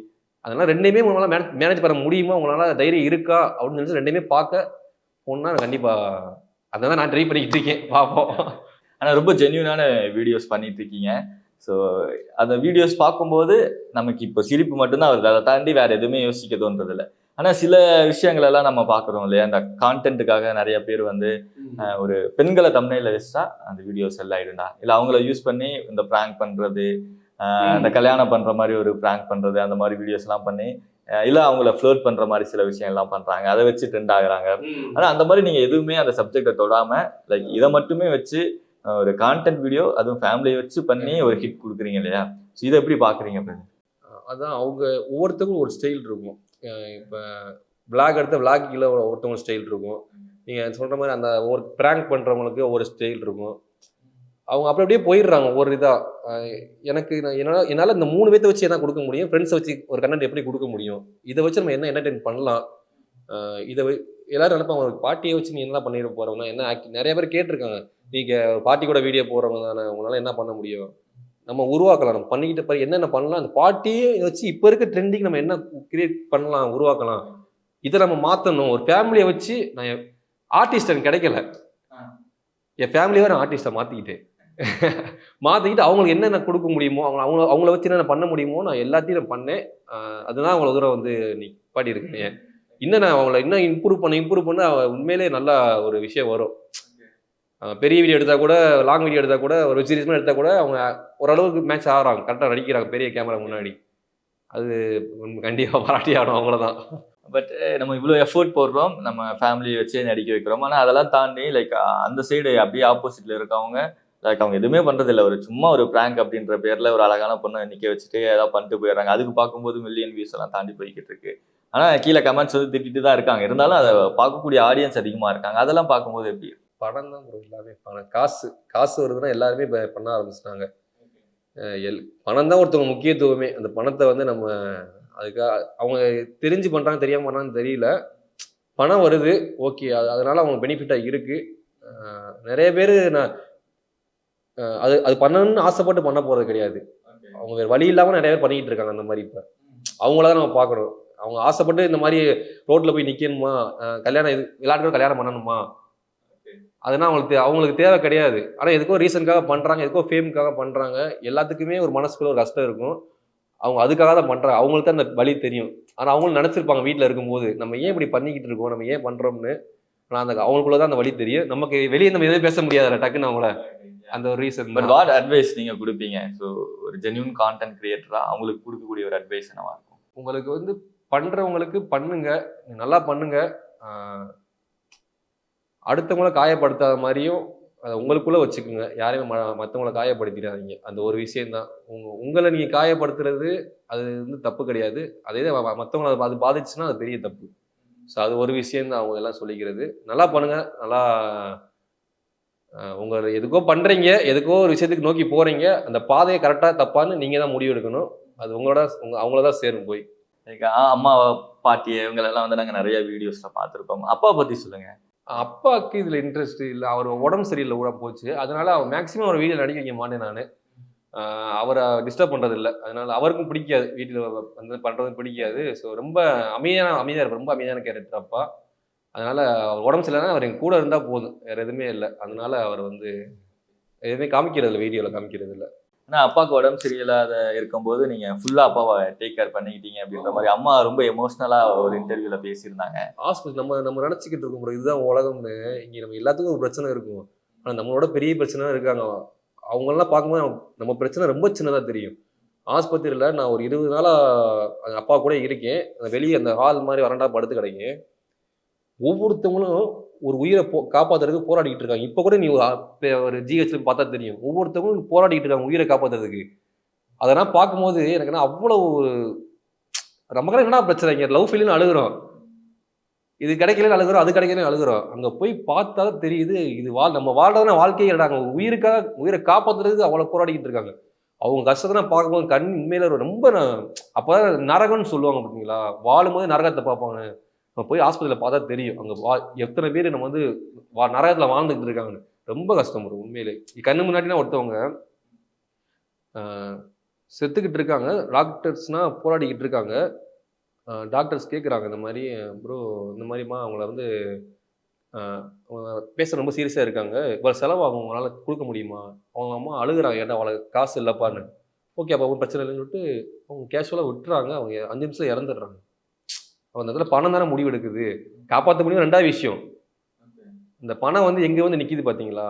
அதனால ரெண்டையுமே உங்களால் மேனேஜ் பண்ண முடியுமா, உங்களால் தைரியம் இருக்கா அப்படின்னு நினைச்சு ரெண்டையுமே பார்க்க போனா கண்டிப்பா அதான் நான் ட்ரை பண்ணிக்கிட்டு இருக்கேன். பார்ப்போம். ஆனால் ரொம்ப ஜென்யூனான வீடியோஸ் பண்ணிட்டு இருக்கீங்க. ஸோ அந்த வீடியோஸ் பார்க்கும்போது நமக்கு இப்போ சிரிப்பு மட்டும்தான் வருது, அதை தாண்டி வேற எதுவுமே யோசிக்க தோன்றது இல்லை. ஆனால் சில விஷயங்கள் எல்லாம் நம்ம பார்க்குறோம் இல்லையா, அந்த கான்டென்ட்டுக்காக நிறைய பேர் வந்து ஒரு பெண்களை தம்ப்நெயில்ல வச்சா அந்த வீடியோ செல் ஆயிடும்டா, இல்லை அவங்கள யூஸ் பண்ணி இந்த ப்ராங்க் பண்ணுறது, அந்த கல்யாணம் பண்ணுற மாதிரி ஒரு ப்ராங்க் பண்ணுறது, அந்த மாதிரி வீடியோஸ் எல்லாம் பண்ணி இல்லை அவங்கள ஃப்ளோட் பண்ணுற மாதிரி சில விஷயம் எல்லாம் பண்ணுறாங்க, அதை வச்சு ட்ரெண்ட் ஆகுறாங்க. ஆனால் அந்த மாதிரி நீங்கள் எதுவுமே அந்த சப்ஜெக்டை தொடாமல் லைக் இதை மட்டுமே வச்சு ஒரு கான்டென்ட் வீடியோ, அதுவும் ஃபேமிலியை வச்சு பண்ணி ஒரு ஹிட் கொடுக்குறீங்க இல்லையா? ஸோ இதை எப்படி பார்க்குறீங்க? அதான் அவங்க ஒவ்வொருத்தருக்கும் ஒரு ஸ்டைல் இருக்கும். இப்போ விளாக் எடுத்த விளாக்கில் ஒருத்தவங்க ஸ்டைல் இருக்கும். நீங்கள் சொல்கிற மாதிரி அந்த ஒரு ப்ராங்க் பண்ணுறவங்களுக்கு ஒரு ஸ்டைல் இருக்கும். அவங்க அப்படியே போயிடுறாங்க ஒரு இதாக. என்னால் இந்த 3 பேர்த்த வச்சு என்ன கொடுக்க முடியும், ஃப்ரெண்ட்ஸை வச்சு ஒரு கண்டென்ட் எப்படி கொடுக்க முடியும், இதை வச்சு நம்ம என்ன என்டர்டெயின் பண்ணலாம். எல்லாரும் நினைப்பாங்க ஒரு பாட்டியை வச்சு நீ என்ன பண்ணிட போகிறவங்க, என்ன ஆக்டிங். நிறைய பேர் கேட்டிருக்காங்க, நீங்கள் பாட்டி கூட வீடியோ போடுறவங்க தானே, உங்களால் என்ன பண்ண முடியும். நம்ம உருவாக்கலாம், நம்ம பண்ணிக்கிட்ட என்னென்ன பண்ணலாம், அந்த பாட்டியே வச்சு இப்போ இருக்க ட்ரெண்டிங் நம்ம என்ன கிரியேட் பண்ணலாம், உருவாக்கலாம். இதை நம்ம மாற்றணும். ஒரு ஃபேமிலியை வச்சு நான் ஆர்டிஸ்ட் எனக்கு கிடைக்கல, என் ஃபேமிலியை நான் ஆர்டிஸ்ட்டை மாற்றிக்கிட்டேன். அவங்களுக்கு என்னென்ன கொடுக்க முடியுமோ, அவங்கள வச்சு என்னென்ன பண்ண முடியுமோ நான் எல்லாத்தையும் நான் பண்ணேன். அதுதான் அவங்கள தூரம் வந்து நீ பாடி இருக்கேன். இன்னும் நான் அவங்கள இன்னும் இம்ப்ரூவ் பண்ண உண்மையிலே நல்லா ஒரு விஷயம் வரும். பெரிய வீடியோ எடுத்தால் கூட, லாங் வீடியோ எடுத்தால் கூட, ஒரு சீரியஸ்மாக எடுத்தால் கூட அவங்க ஓரளவுக்கு மேட்ச் ஆகிறாங்க, கரெக்டாக நடிக்கிறாங்க பெரிய கேமரா முன்னாடி. அது கண்டிப்பாக பாராட்டி ஆகணும், அவங்களதான். பட் நம்ம இவ்வளோ எஃபோர்ட் போடுறோம், நம்ம ஃபேமிலியை வச்சே நடிக்க வைக்கிறோம். ஆனால் அதெல்லாம் தாண்டி லைக் அந்த சைடு அப்படியே ஆப்போசிட்ல இருக்கவங்க லைக் அவங்க எதுவுமே பண்றதில்லை, ஒரு சும்மா ஒரு ப்ராங்க் அப்படின்ற பேர்ல ஒரு அழகான பொண்ணை நிற்க வச்சுட்டு ஏதாவது பண்ணிட்டு போயிடுறாங்க. அதுக்கு பார்க்கும்போது மில்லியன் வியூஸ் எல்லாம் தாண்டி போய்கிட்டு இருக்கு. ஆனால் கீழே கமெண்ட்ஸ் வந்து திட்டிட்டு தான் இருக்காங்க. இருந்தாலும் அதை பார்க்கக்கூடிய ஆடியன்ஸ் அதிகமாக இருக்காங்க. அதெல்லாம் பார்க்கும்போது எப்படி? படம் தான் ப்ரோ, எல்லாமே பணம். காசு வருதுன்னா எல்லாருமே இப்போ பண்ண ஆரம்பிச்சிட்டாங்க. பணம் தான் ஒருத்தவங்க முக்கியத்துவமே. அந்த பணத்தை வந்து நம்ம அதுக்காக அவங்க தெரிஞ்சு பண்ணுறாங்க, தெரியாமல் பண்ணான்னு தெரியல. பணம் வருது, ஓகே, அதனால அவங்க பெனிஃபிட்டாக இருக்கு. நிறைய பேர் நான் அது பண்ணணும்னு ஆசைப்பட்டு பண்ண போகிறது கிடையாது. அவங்க வேறு வழி இல்லாமல் நிறைய பேர் பண்ணிக்கிட்டு இருக்காங்க அந்த மாதிரி. இப்போ அவங்கள நம்ம பார்க்கணும். அவங்க ஆசைப்பட்டு இந்த மாதிரி ரோட்டில் போய் நிற்கணுமா, கல்யாணம் விளையாட்டு கல்யாணம் பண்ணணுமா, அதனால் அவங்களுக்கு தேவை கிடையாது. ஆனால் எதுக்கோ ரீசனுக்காக பண்ணுறாங்க, எதுக்கோ ஃபேமுக்காக பண்ணுறாங்க. எல்லாத்துக்குமே ஒரு மனசுக்குள்ள ஒரு கஷ்டம் இருக்கும். அவங்க அதுக்காக தான் பண்ணுறாங்க. அவங்களுக்கு தான் அந்த வலி தெரியும். ஆனால் அவங்களும் நினச்சிருப்பாங்க வீட்டில் இருக்கும்போது, நம்ம ஏன் இப்படி பண்ணிக்கிட்டு இருக்கோம், நம்ம ஏன் பண்ணுறோம்னு. ஆனால் அந்த அவங்களுக்குள்ள தான் அந்த வலி தெரியும். நமக்கு வெளியே நம்ம எதுவும் பேச முடியாதுல்ல டக்குன்னு அவங்கள. அந்த ஒரு ரீசன். பட் வாட் அட்வைஸ் நீங்க கொடுப்பீங்க? ஸோ ஒரு ஜென்யூன் கான்டென்ட் கிரியேட்டரா அவங்களுக்கு கொடுக்கக்கூடிய ஒரு அட்வைஸ் என்னவா இருக்கும்? உங்களுக்கு வந்து பண்ணுறவங்களுக்கு பண்ணுங்க, நல்லா பண்ணுங்க. அடுத்தவங்கள காயப்படுத்தாத மாதிரியும் அதை உங்களுக்குள்ளே வச்சுக்கோங்க. யாரையுமே மற்றவங்கள காயப்படுத்திடாதீங்க. அந்த ஒரு விஷயந்தான். உங்களை நீங்கள் காயப்படுத்துறது அது வந்து தப்பு கிடையாது. அதே மற்றவங்களை அது பாதிச்சுன்னா அது பெரிய தப்பு. ஸோ அது ஒரு விஷயந்தான் அவங்க எல்லாம் சொல்லிக்கிறது. நல்லா பண்ணுங்க. நல்லா உங்களை எதுக்கோ பண்ணுறீங்க, எதுக்கோ ஒரு விஷயத்துக்கு நோக்கி போகிறீங்க. அந்த பாதையை கரெக்டாக தப்பான்னு நீங்கள் தான் முடிவு எடுக்கணும். அது அவங்கள தான் சேரும் போய். அம்மா பாட்டி இவங்களெல்லாம் வந்து நாங்கள் நிறைய வீடியோஸ்ல பார்த்துருக்கோம். அப்பா பற்றி சொல்லுங்க. அப்பாவுக்கு இதில் இன்ட்ரெஸ்ட் இல்லை. அவர் உடம்பு சரியில்லை கூட போச்சு. அதனால அவர் மேக்ஸிமம் அவர் வீடியோ நடிக்க வைக்க மாட்டேன் நான். அவரை டிஸ்டர்ப் பண்ணுறது இல்லை. அதனால அவருக்கும் பிடிக்காது, வீட்டில் வந்து பண்ணுறதும் பிடிக்காது. ஸோ ரொம்ப அமைதியாக இருப்பார். ரொம்ப அமைதியான கேரக்டர் அப்பா. அதனால அவர் உடம்பு சரியில்லைன்னா அவர் எங்கள் கூட இருந்தால் போதும், வேறு எதுவுமே இல்லை. அதனால அவர் வந்து எதுவுமே காமிக்கிறது இல்லை, வீடியோவில் காமிக்கிறது இல்லை. ஆனால் அப்பாவுக்கு உடம்பு சரியில்லாத இருக்கும்போது நீங்கள் ஃபுல்லாக அப்பாவை டேக் கேர் பண்ணிக்கிட்டீங்க அப்படின்ற மாதிரி அம்மா ரொம்ப எமோஷ்னலாக ஒரு இன்டர்வியூவில் பேசியிருந்தாங்க. ஹாஸ்பிட்டல் நம்ம நினச்சிக்கிட்டு இருக்கோம் ப்ரோ, இதுதான் உலகம்னு. இங்கே நம்ம எல்லாத்துக்கும் ஒரு பிரச்சனை இருக்கும். ஆனால் நம்மளோட பெரிய பிரச்சனை இருக்காங்க. அவங்களெல்லாம் பார்க்கும்போது நம்ம பிரச்சனை ரொம்ப சின்னதாக தெரியும். ஆஸ்பத்திரியில் நான் ஒரு 20 நாளாக அப்பா கூட இருக்கேன். வெளியே அந்த ஹால் மாதிரி வரண்டா படுத்து கிடைக்கும். ஒவ்வொருத்தவங்களும் ஒரு உயிரை காப்பாற்றுறதுக்கு போராடிக்கிட்டு இருக்காங்க. இப்போ கூட நீ ஒரு ஜிஹெச்ல பார்த்தா தெரியும். ஒவ்வொருத்தவங்களும் போராடிக்கிட்டு இருக்காங்க உயிரை காப்பாற்றுறதுக்கு. அதெல்லாம் பார்க்கும்போது எனக்கு என்ன அவ்வளோ நமக்கெல்லாம் என்ன பிரச்சனை, இங்கே லவ் ஃபீல்னு அழுகுறோம், இது கிடைக்கலன்னு அழுகுறோம், அது கிடைக்கலன்னு அழுகுறோம். அங்கே போய் பார்த்தா தான் தெரியுது இது நம்ம வாழ்றதுனா வாழ்க்கையே இல்லைடாங்க. உயிரை காப்பாற்றுறதுக்கு அவ்வளோ போராடிக்கிட்டு இருக்காங்க. அவங்க கஷ்டத்தை பார்க்கும்போது கண் உண்மையில ரொம்ப அப்போ நரகம்னு சொல்லுவாங்க பார்த்தீங்களா, வாழும்போது நரகத்தை பார்ப்பாங்க. நம்ம போய் ஆஸ்பத்திரியில் பார்த்தா தெரியும் அங்கே எத்தனை பேர் நம்ம வந்து நரகத்தில் வாழ்ந்துக்கிட்டு இருக்காங்கன்னு. ரொம்ப கஷ்டம் வரும் உண்மையிலே. கண்ணு முன்னாடினா ஒருத்தவங்க செத்துக்கிட்டு இருக்காங்க, டாக்டர்ஸ்னால் போராடிக்கிட்டு இருக்காங்க. டாக்டர்ஸ் கேட்குறாங்க இந்த மாதிரி, ப்ரோ இந்த மாதிரிமா அவங்கள வந்து பேச ரொம்ப சீரியஸாக இருக்காங்க, இவ்வளோ செலவாகும் அவங்களால கொடுக்க முடியுமா? அவங்க அம்மா அழுகுறாங்க, ஏன்னா அவளுக்கு காசு இல்லைப்பான்னு. ஓகே அப்போ ஒன்றும் பிரச்சனை இல்லைன்னு சொல்லிட்டு அவங்க கேஷுவலாக விட்டுறாங்க. அவங்க 5 நிமிஷம் இறந்துடுறாங்க. அந்த இடத்துல பணம் தானே முடிவு எடுக்குது, காப்பாற்ற முடியும். 2வது விஷயம், இந்த பணம் வந்து எங்கே வந்து நிற்கிது பார்த்தீங்களா?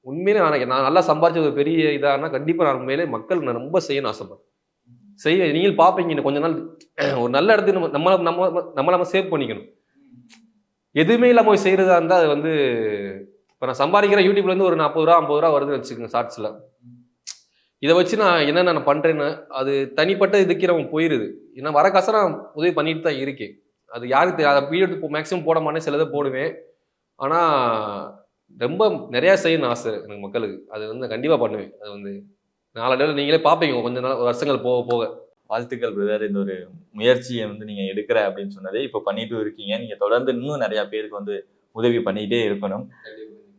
உண்மையிலே நான் நல்லா சம்பாதிச்ச ஒரு பெரிய இதானா கண்டிப்பாக நான் உண்மையிலே மக்கள் நான் ரொம்ப செய்யணும்னு ஆசைப்படுறேன். நீங்கள் பார்ப்பீங்க இன்னும் கொஞ்ச நாள் ஒரு நல்ல இடத்துக்கு நம்ம சேவ் பண்ணிக்கணும். எதுவுமே இல்லாமல் போய் செய்கிறதா இருந்தால் அது வந்து இப்போ நான் சம்பாதிக்கிற யூடியூப்லேருந்து ஒரு 40 ரூபா 50 ரூபா வருதுன்னு வச்சுக்கோங்க ஷார்ட்ஸில். இதை வச்சு நான் என்னென்ன நான் பண்ணுறேன்னு அது தனிப்பட்ட இதுக்கு நம்ம போயிடுது. ஏன்னா வர காசை நான் உதவி பண்ணிட்டு தான் இருக்கேன். அது யாருக்கு அதை வீடியோ மேக்ஸிமம் போட மாட்டேன், சிலதை போடுவேன். ஆனால் ரொம்ப நிறையா செய்யணும்னு ஆசை எனக்கு மக்களுக்கு. அது வந்து கண்டிப்பாக பண்ணுவேன். அது வந்து நாளடைவில் நீங்களே பார்ப்பீங்க கொஞ்ச நாள் வருஷங்கள் போக போக. வாழ்த்துக்கள் பிரதர். இந்த ஒரு முயற்சியை வந்து நீங்கள் எடுக்கிற அப்படின்னு சொன்னதே இப்போ பண்ணிட்டு இருக்கீங்க. நீங்கள் தொடர்ந்து இன்னும் நிறையா பேருக்கு வந்து உதவி பண்ணிகிட்டே இருக்கணும்.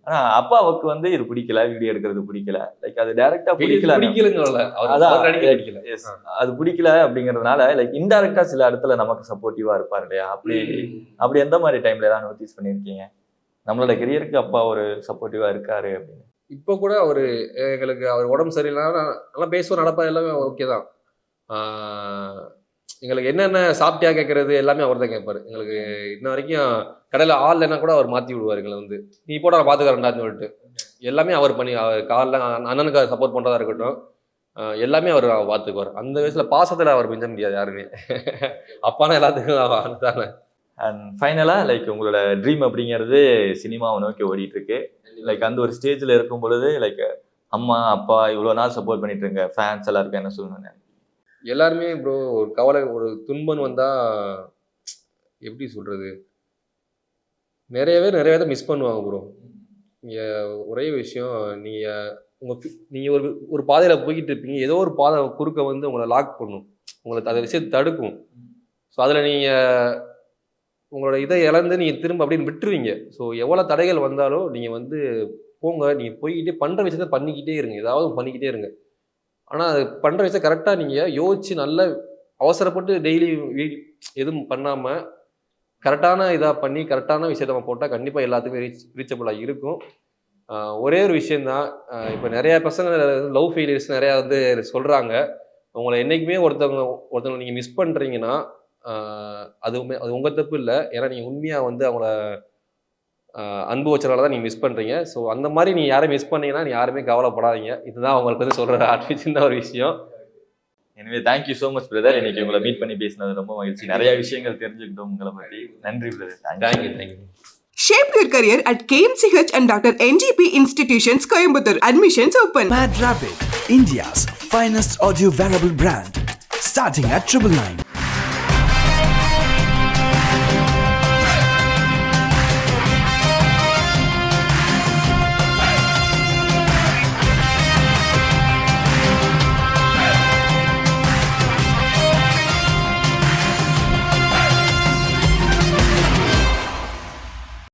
ஆனா அப்பாவுக்கு வந்து இது பிடிக்கல, வீடியோ எடுக்கிறது பிடிக்கல, லைக் அது டைரக்டா பிடிக்கல, அது பிடிக்கல அப்படிங்கறதுனால லைக் இன்டைரக்டா சில இடத்துல நமக்கு சப்போர்ட்டிவா இருப்பாரு இல்லையா? அப்படி எந்த மாதிரி டைம்ல எல்லாம் நோட்டீஸ் பண்ணிருக்கீங்க நம்மளோட கெரியருக்கு அப்பா ஒரு சப்போர்ட்டிவா இருக்காரு அப்படின்னு? இப்போ கூட எங்களுக்கு அவர் உடம்பு சரியில்லைன்னா நல்லா பேசுவோம், நடப்பா, எல்லாமே ஓகே தான். எங்களுக்கு என்னென்ன சாப்பிட்டியா கேட்கறது எல்லாமே அவர் தான் கேட்பாரு. எங்களுக்கு இன்ன வரைக்கும் கடையில் ஆள் இல்லைன்னா கூட அவர் மாற்றி விடுவார். எங்களை வந்து நீ போட நான் பார்த்துக்கிறேன்டான்னு சொல்லிட்டு எல்லாமே அவர் பண்ணி, அவர் காலில் அண்ணனுக்கு சப்போர்ட் பண்ணுறதா இருக்கட்டும், எல்லாமே அவர் பார்த்துக்குவார். அந்த வயசில் பாசத்தில் அவர் மிஞ்ச முடியாது யாருமே. அப்பானா எல்லாத்துக்கும் தானே. அண்ட் ஃபைனலாக லைக் உங்களோட ட்ரீம் அப்படிங்கிறது சினிமாவை நோக்கி ஓடிட்டு இருக்கு. லைக் அந்த ஒரு ஸ்டேஜில் இருக்கும் பொழுது லைக் அம்மா அப்பா இவ்வளோ நாள் சப்போர்ட் பண்ணிட்டு இருங்க, ஃபேன்ஸ் எல்லாருக்கும் என்ன சொல்லணும்னு? எல்லாருமே ப்ரோ ஒரு கவலை, ஒரு துன்பம் வந்தால் எப்படி சொல்கிறது, நிறைய பேர் மிஸ் பண்ணுவாங்க ப்ரோ. நீங்கள் ஒரே விஷயம், நீங்கள் ஒரு பாதையில் போய்கிட்டு இருப்பீங்க, ஏதோ ஒரு பாதை குறுக்க வந்து உங்களை லாக் பண்ணும், உங்களை அதை விஷயத்தை தடுக்கும். ஸோ அதில் நீங்கள் உங்களோட இதை இழந்து நீங்கள் திரும்ப அப்படின்னு விட்டுருவீங்க. ஸோ எவ்வளோ தடைகள் வந்தாலும் நீங்கள் வந்து போங்க, நீங்கள் போய்கிட்டே பண்ணுற விஷயத்த பண்ணிக்கிட்டே இருங்க, ஏதாவது பண்ணிக்கிட்டே இருங்க. ஆனால் அது பண்ணுற விஷயம் கரெக்டாக நீங்கள் யோசிச்சு நல்ல அவசரப்பட்டு டெய்லி எதுவும் பண்ணாமல் கரெக்டான இதாக பண்ணி கரெக்டான விஷயத்த நம்ம போட்டால் கண்டிப்பாக எல்லாத்துக்கும் ரீச்சபிளாக இருக்கும். ஒரே ஒரு விஷயந்தான், இப்போ நிறையா பசங்க லவ் ஃபெயிலியர்ஸ் நிறையா வந்து சொல்கிறாங்க. உங்களை என்றைக்குமே ஒருத்தவங்க நீங்கள் மிஸ் பண்ணுறீங்கன்னா அது உங்கள் தப்பு இல்லை. ஏன்னா நீங்கள் உண்மையாக வந்து அவங்கள அன்பு வச்சனால தான் நீங்கள் மிஸ் பண்ணுறீங்க. ஸோ அந்த மாதிரி நீங்கள் யாரையும் மிஸ் பண்ணீங்கன்னா நீ யாருமே கவலைப்படாதீங்க. இதுதான் அவங்களுக்கு வந்து சொல்கிற சின்ன ஒரு விஷயம். எனவே தேங்க்யூ ஸோ மச் பிரதர். இன்னைக்கு உங்களை மீட் பண்ணி பேசினது ரொம்ப மகிழ்ச்சி. நிறைய விஷயங்கள் தெரிஞ்சுக்கிட்டோம் உங்களை பற்றி. நன்றி brother. Thank you. Shape your career at KMCH and Dr. NGP Institutions, Coimbatore. Admissions open. Mad Rapid, India's finest audio wearable brand. Starting at 999.